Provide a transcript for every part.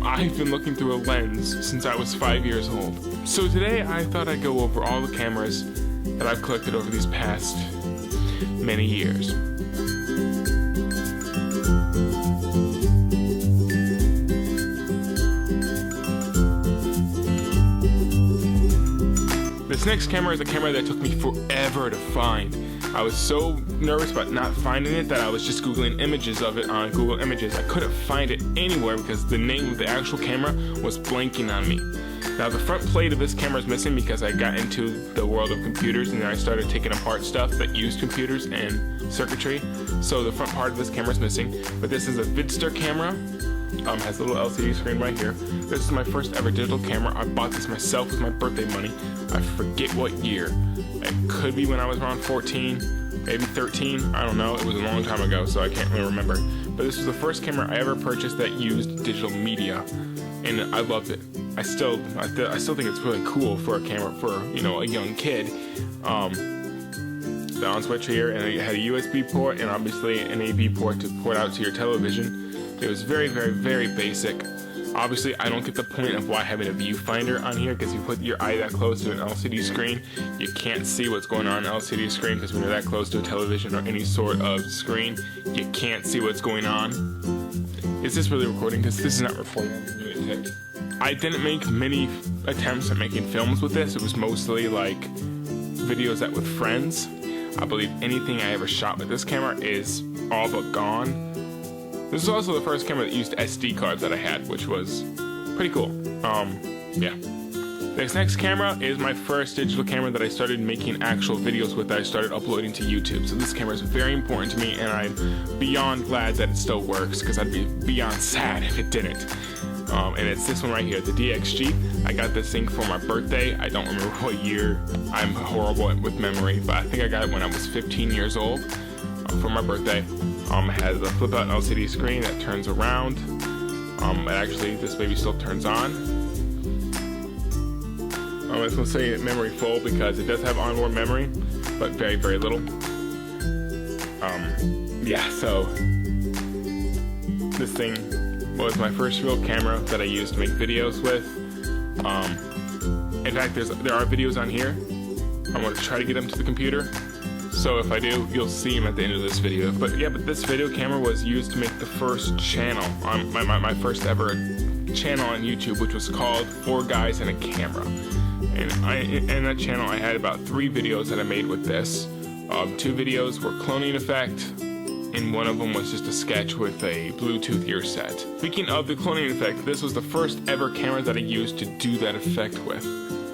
I've been looking through a lens since I was 5 years old. So today I thought I'd go over all the cameras that I've collected over these past many years. This next camera is a camera that took me forever to find. I was so nervous about not finding it that I was just Googling images of it on Google Images. I couldn't find it anywhere because the name of the actual camera was blanking on me. Now the front plate of this camera is missing because I got into the world of computers and then I started taking apart stuff that used computers and circuitry. So the front part of this camera is missing. But this is a Vidster camera. Has a little LCD screen right here. This is my first ever digital camera. I bought this myself with my birthday money. I forget what year. It could be when I was around 14, maybe 13. I don't know. It was a long time ago, so I can't really remember. But this was the first camera I ever purchased that used digital media, and I loved it. I still think it's really cool for a camera for, you know, a young kid. The on switch here, and it had a USB port and obviously an AV port to port out to your television. It was very, very, very basic. Obviously, I don't get the point of why having a viewfinder on here, because you put your eye that close to an LCD screen, you can't see what's going on in an LCD screen, because when you're that close to a television or any sort of screen, you can't see what's going on. Is this really recording? Because this is not recording. I didn't make many attempts at making films with this. It was mostly like videos that with friends. I believe anything I ever shot with this camera is all but gone. This is also the first camera that used SD cards that I had, which was pretty cool. Yeah. This next camera is my first digital camera that I started making actual videos with that I started uploading to YouTube. So this camera is very important to me, and I'm beyond glad that it still works, because I'd be beyond sad if it didn't. And it's this one right here, the DXG. I got this thing for my birthday. I don't remember what year. I'm horrible with memory, but I think I got it when I was 15 years old for my birthday. It has a flip out LCD screen that turns around. Actually, this baby still turns on. I was going to say memory full because it does have onboard memory, but very, very little. Yeah, so this thing was my first real camera that I used to make videos with. In fact, there are videos on here. I'm going to try to get them to the computer. So if I do, you'll see them at the end of this video. But yeah, this video camera was used to make the first channel, my first ever channel on YouTube, which was called 4 Guys and a Camera. And in that channel, I had about 3 videos that I made with this. 2 videos were cloning effect, and one of them was just a sketch with a Bluetooth ear set. Speaking of the cloning effect, this was the first ever camera that I used to do that effect with.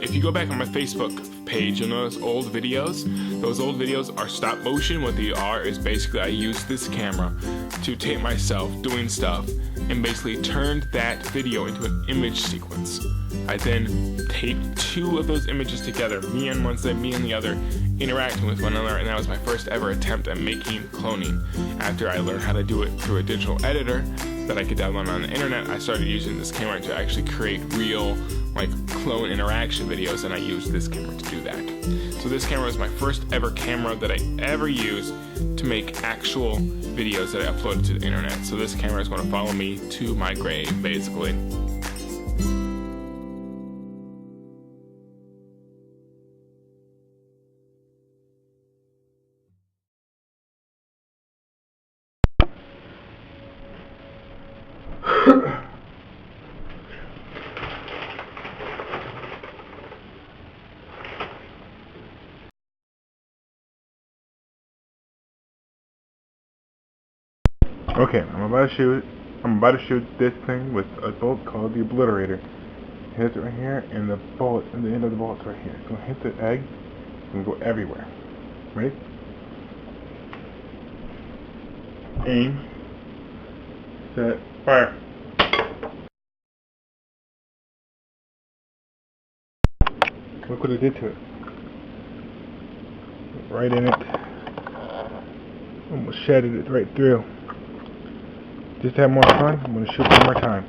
If you go back on my Facebook page, you'll notice old videos. Those old videos are stop motion. What they are is basically I used this camera to tape myself doing stuff and basically turned that video into an image sequence. I then taped 2 of those images together, me on one side, me on the other, interacting with one another, and that was my first ever attempt at making cloning. After I learned how to do it through a digital editor that I could download on the internet, I started using this camera to actually create real like clone interaction videos, and I used this camera to do that. So this camera was my first ever camera that I ever used to make actual videos that I uploaded to the internet. So this camera is going to follow me to my grave, basically. Okay, I'm about to shoot this thing with a bolt called the Obliterator. Hits it right here, and the bullet, and the end of the bullet's right here. It's gonna hit the egg and go everywhere. Ready? Aim. Set. Fire. Look what it did to it. Right in it. Almost shattered it right through. Just to have more fun, I'm going to shoot one more time.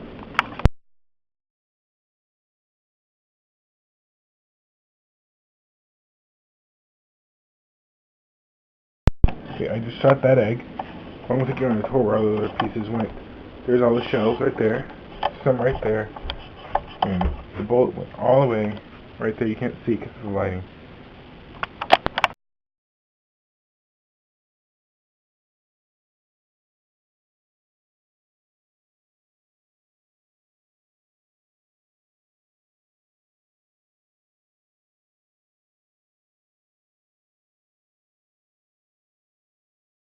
Okay, I just shot that egg. I'm going to take it on the tour where all the other pieces went. There's all the shells right there. some right there, and the bullet went all the way right there. You can't see because of the lighting.